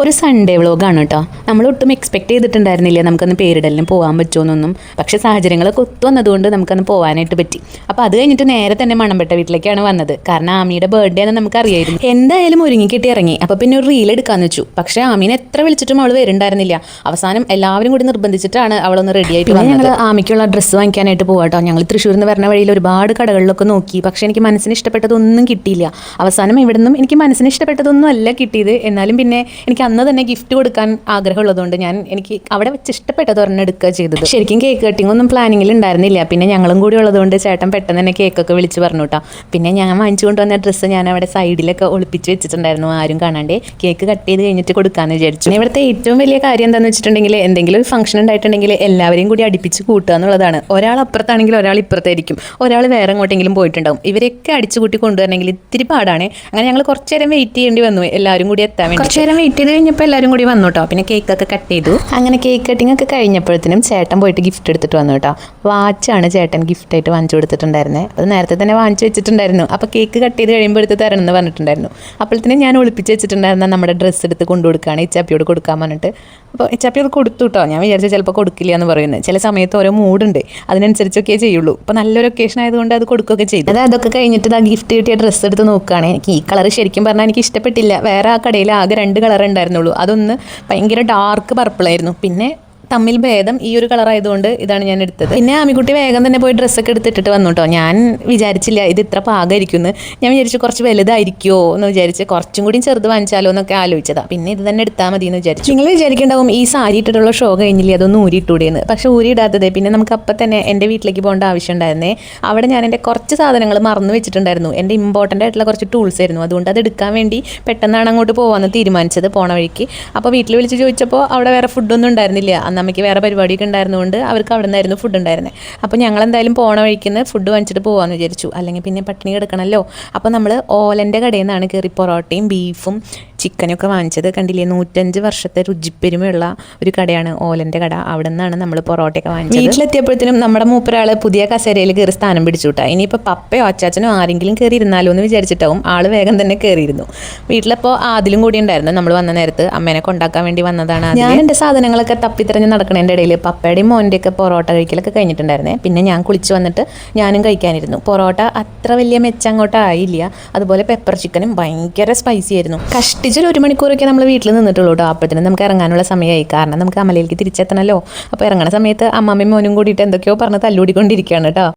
ഒരു സൺഡേ വ്ളോഗാണ് കേട്ടോ. നമ്മൾ ഒട്ടും എക്സ്പെക്ട് ചെയ്തിട്ടുണ്ടായിരുന്നില്ല നമുക്കന്ന് പേരിടലിന് പോകാൻ പറ്റുമെന്നൊന്നും. പക്ഷേ സാഹചര്യങ്ങളൊക്കെ ഒത്തു വന്നതുകൊണ്ട് നമുക്കന്ന് പോകാനായിട്ട് പറ്റി. അപ്പോൾ അത് കഴിഞ്ഞിട്ട് നേരെ തന്നെ മണമ്പെട്ട വീട്ടിലേക്കാണ് വന്നത്. കാരണം ആമിയുടെ ബർത്ത്ഡേ എന്ന് നമുക്കറിയായിരുന്നു. എന്തായാലും ഒരുങ്ങിക്കിട്ടി ഇറങ്ങി. അപ്പോൾ പിന്നെ ഒരു റീൽ എടുക്കാന്ന് വെച്ചു. പക്ഷേ ആമീനെ എത്ര വിളിച്ചിട്ടും അവൾ വരുന്നുണ്ടായിരുന്നില്ല. അവസാനം എല്ലാവരും കൂടി നിർബന്ധിച്ചിട്ടാണ് അവളൊന്ന് റെഡി ആയിട്ട് വന്നത്. ഞങ്ങൾ ആമിക്കുള്ള ഡ്രസ്സ് വാങ്ങിക്കാനായിട്ട് പോകാട്ടോ. ഞങ്ങൾ തൃശ്ശൂരിൽ നിന്ന് വരുന്ന വഴിയിൽ ഒരുപാട് കടകളിലൊക്കെ നോക്കി. പക്ഷേ എനിക്ക് മനസ്സിന് ഇഷ്ടപ്പെട്ടതൊന്നും കിട്ടിയില്ല. അവസാനം ഇവിടെ നിന്നും എനിക്ക് മനസ്സിന് ഇഷ്ടപ്പെട്ടതൊന്നും അല്ല കിട്ടിയത്. എന്നാലും പിന്നെ എനിക്ക് അന്ന് തന്നെ ഗിഫ്റ്റ് കൊടുക്കാൻ ആഗ്രഹമുള്ളതുകൊണ്ട് എനിക്ക് അവിടെ വെച്ച് ഇഷ്ടപ്പെട്ടത് ഒരെണ്ണം എടുക്കുക ചെയ്തത്. ശരിക്കും കേക്ക് കട്ടിംഗ് ഒന്നും പ്ലാനിങ്ങിൽ ഉണ്ടായിരുന്നില്ല. പിന്നെ ഞങ്ങളും കൂടി ഉള്ളതുകൊണ്ട് ചേട്ടൻ പെട്ടെന്ന് തന്നെ കേക്കൊക്കെ വിളിച്ച് പറഞ്ഞു കേട്ടോ. പിന്നെ ഞാൻ വാങ്ങിച്ചു കൊണ്ടുവന്ന ഡ്രസ്സ് ഞാൻ അവിടെ സൈഡിലൊക്കെ ഒളിപ്പിച്ച് വെച്ചിട്ടുണ്ടായിരുന്നു, ആരും കാണാണ്ട്. കേക്ക് കട്ട് ചെയ്ത് കഴിഞ്ഞിട്ട് കൊടുക്കാമെന്ന് വിചാരിച്ചു. ഇവിടുത്തെ ഏറ്റവും വലിയ കാര്യം എന്താണെന്ന് വെച്ചിട്ടുണ്ടെങ്കിൽ എന്തെങ്കിലും ഒരു ഫംഗ്ഷൻ ഉണ്ടായിട്ടുണ്ടെങ്കിൽ എല്ലാവരെയും കൂടി അടുപ്പിച്ച് കൂട്ടുക എന്നുള്ളതാണ്. ഒരാൾ അപ്പുറത്താണെങ്കിൽ ഒരാൾ ഇപ്പുറത്തായിരിക്കും, ഒരാൾ വേറെ എങ്ങോട്ടെങ്കിലും പോയിട്ടുണ്ടാവും. ഇവരെയൊക്കെ അടിച്ചുകൂട്ടി കൊണ്ടുവരണമെങ്കിൽ ഇത്തിരി പാടാണ്. അങ്ങനെ ഞങ്ങൾ കുറച്ച് നേരം വെയിറ്റ് ചെയ്യേണ്ടി വന്നു എല്ലാവരും കൂടി എത്താൻ വേണ്ടി. കുറച്ച് നേരം വെയിറ്റ് ചെയ്ത് കഴിഞ്ഞപ്പോൾ എല്ലാവരും കൂടി വന്നു കേട്ടോ. പിന്നെ കേക്കൊക്കെ കട്ട് ചെയ്തു. അങ്ങനെ കേക്ക് കട്ടിംഗ് ഒക്കെ കഴിഞ്ഞപ്പോഴത്തേനും ചേട്ടൻ പോയിട്ട് ഗിഫ്റ്റ് എടുത്തിട്ട് വന്നു കേട്ടോ. വാച്ചാണ് ചേട്ടൻ ഗിഫ്റ്റായിട്ട് വാങ്ങിച്ചു കൊടുത്തിട്ടുണ്ടായിരുന്നത്. അത് നേരത്തെ തന്നെ വാങ്ങിച്ചു വെച്ചിട്ടുണ്ടായിരുന്നു. അപ്പോൾ കേക്ക് കട്ട് ചെയ്ത് കഴിയുമ്പോൾ എടുത്ത് തരണം എന്ന് പറഞ്ഞിട്ടുണ്ടായിരുന്നു. അപ്പോഴത്തേനും ഞാൻ ഒളിപ്പിച്ച് വെച്ചിട്ടുണ്ടായിരുന്ന നമ്മുടെ ഡ്രസ്സ് എടുത്ത് കൊണ്ടു കൊടുക്കുകയാണ് ഇച്ചാപ്പിയോട് കൊടുക്കാൻ പറഞ്ഞിട്ട്. അപ്പോൾ ഇച്ചാപ്പി അത് കൊടുത്തു കേട്ടോ. ഞാൻ വിചാരിച്ച ചിലപ്പോൾ കൊടുക്കില്ല എന്ന് പറയുന്നത്. ചില സമയത്ത് ഓരോ മൂഡുണ്ട്, അതിനനുസരിച്ചൊക്കെ ചെയ്യുള്ളൂ. അപ്പോൾ നല്ലൊരു ഒക്കേഷൻ ആയതുകൊണ്ട് അത് കൊടുക്കുകയൊക്കെ ചെയ്തു. അതൊക്കെ കഴിഞ്ഞിട്ട് ആ ഗിഫ്റ്റ് കിട്ടിയ ഡ്രസ്സ് എടുത്ത് നോക്കുകയാണ്. എനിക്ക് ഈ കളർ ശരിക്കും പറഞ്ഞാൽ എനിക്ക് ഇഷ്ടപ്പെട്ടില്ല. വേറെ ആ കടയിൽ ആകെ 2 കളർ ഉണ്ടായിരുന്നുള്ളൂ. അതൊന്ന് ഭയങ്കര ഡാർക്ക് പർപ്പിളായിരുന്നു. പിന്നെ തമ്മിൽ ഭേദം ഈ ഒരു കളറായതുകൊണ്ട് ഇതാണ് ഞാൻ എടുത്തത്. പിന്നെ ആമിക്കുട്ടി വേഗം തന്നെ പോയി ഡ്രസ്സൊക്കെ എടുത്തിട്ട് വന്നു കേട്ടോ. ഞാൻ വിചാരിച്ചില്ല ഇത് ഇത്ര പാകമായിരിക്കുമെന്ന്. ഞാൻ വിചാരിച്ചു കുറച്ച് വലുതായിരിക്കുമോ എന്ന് വിചാരിച്ച് കുറച്ചും കൂടി ചെറുത് വാങ്ങിച്ചാലോ എന്നൊക്കെ ആലോചിച്ചതാണ്. പിന്നെ ഇത് തന്നെ എടുത്താൽ മതി എന്ന് വിചാരിച്ചു. നിങ്ങൾ വിചാരിക്കേണ്ടാവും ഈ സാരി ഇട്ടിട്ടുള്ള ഷോ കഴിഞ്ഞില്ലേ അതൊന്നും ഊരിയിട്ടൂടെയെന്ന്. പക്ഷേ ഊരിയിടാത്തതേ. പിന്നെ നമുക്ക് അപ്പം തന്നെ എൻ്റെ വീട്ടിലേക്ക് പോകേണ്ട ആവശ്യം ഉണ്ടായിരുന്നേ. അവിടെ ഞാൻ എൻ്റെ കുറച്ച് സാധനങ്ങൾ മറന്നു വെച്ചിട്ടുണ്ടായിരുന്നു. എൻ്റെ ഇമ്പോർട്ടൻ്റ് ആയിട്ടുള്ള കുറച്ച് ടൂൾസ് ആയിരുന്നു. അതുകൊണ്ട് അത് എടുക്കാൻ വേണ്ടി പെട്ടെന്നാണ് അങ്ങോട്ട് പോകാമെന്ന് തീരുമാനിച്ചത് പോണ വഴിക്ക്. അപ്പോൾ വീട്ടിൽ വിളിച്ച് ചോദിച്ചപ്പോൾ അവിടെ വേറെ ഫുഡൊന്നും ഉണ്ടായിരുന്നില്ല. അമ്മയ്ക്ക് വേറെ പരിപാടിയൊക്കെ ഉണ്ടായിരുന്നതുകൊണ്ട് അവർക്ക് അവിടെ നിന്നായിരുന്നു ഫുഡ് ഉണ്ടായിരുന്നത്. അപ്പോൾ ഞങ്ങൾ എന്തായാലും പോണ വഴിക്കുന്ന ഫുഡ് വാങ്ങിച്ചിട്ട് പോകാമെന്ന് വിചാരിച്ചു. അല്ലെങ്കിൽ പിന്നെ പട്ടിണി കിടക്കണമല്ലോ. അപ്പോൾ നമ്മൾ ഓലൻ്റെ കടയിൽ നിന്നാണ് കയറി പൊറോട്ടയും ബീഫും ചിക്കനൊക്കെ വാങ്ങിച്ചത്. കണ്ടില്ലേ, 105 വർഷത്തെ രുചിപ്പെരുമയുള്ള ഒരു കടയാണ് ഓലൻ്റെ കട. അവിടെ നിന്നാണ് നമ്മൾ പൊറോട്ടയൊക്കെ വാങ്ങിച്ചത്. വീട്ടിലെത്തിയപ്പോഴത്തേനും നമ്മുടെ മൂപ്പരാൾ പുതിയ കസേരയിൽ കയറി സ്ഥാനം പിടിച്ചു വിട്ടാ. ഇനിയിപ്പോൾ പപ്പയോ അച്ചാച്ചനോ ആരെങ്കിലും കയറി ഇരുന്നാലോ എന്ന് വിചാരിച്ചിട്ടാവും ആൾ വേഗം തന്നെ കയറിയിരുന്നു. വീട്ടിലപ്പോൾ ആദിലും കൂടി ഉണ്ടായിരുന്നു. നമ്മൾ വന്ന നേരത്ത് അമ്മേനെ കൊണ്ടാക്കാൻ വേണ്ടി വന്നതാണ്. ഞാൻ എൻ്റെ സാധനങ്ങളൊക്കെ തപ്പിത്തിരഞ്ഞ് നടക്കണേൻ്റെ ഇടയിൽ പപ്പയുടെയും മോൻ്റെയൊക്കെ പൊറോട്ട കഴിക്കലൊക്കെ കഴിഞ്ഞിട്ടുണ്ടായിരുന്നേ. പിന്നെ ഞാൻ കുളിച്ച് വന്നിട്ട് ഞാനും കഴിക്കാനിരുന്നു. പൊറോട്ട അത്ര വലിയ മെച്ചങ്ങോട്ടായില്ല. അതുപോലെ പെപ്പർ ചിക്കനും ഭയങ്കര സ്പൈസി ആയിരുന്നു. കഷ്ടിച്ചൊരു 1 മണിക്കൂറൊക്കെ നമ്മൾ വീട്ടിൽ നിന്നിട്ടുള്ളൂ കേട്ടോ. അപ്പോഴത്തേനും നമുക്ക് ഇറങ്ങാനുള്ള സമയമായി. കാരണം നമുക്ക് അമലയിലേക്ക് തിരിച്ചെത്തണമല്ലോ. അപ്പോൾ ഇറങ്ങുന്ന സമയത്ത് അമ്മമ്മയും മോനും കൂടിയിട്ട് എന്തൊക്കെയോ പറഞ്ഞ് തല്ലുകൂടിക്കൊണ്ടിരിക്കുകയാണ് കേട്ടോ.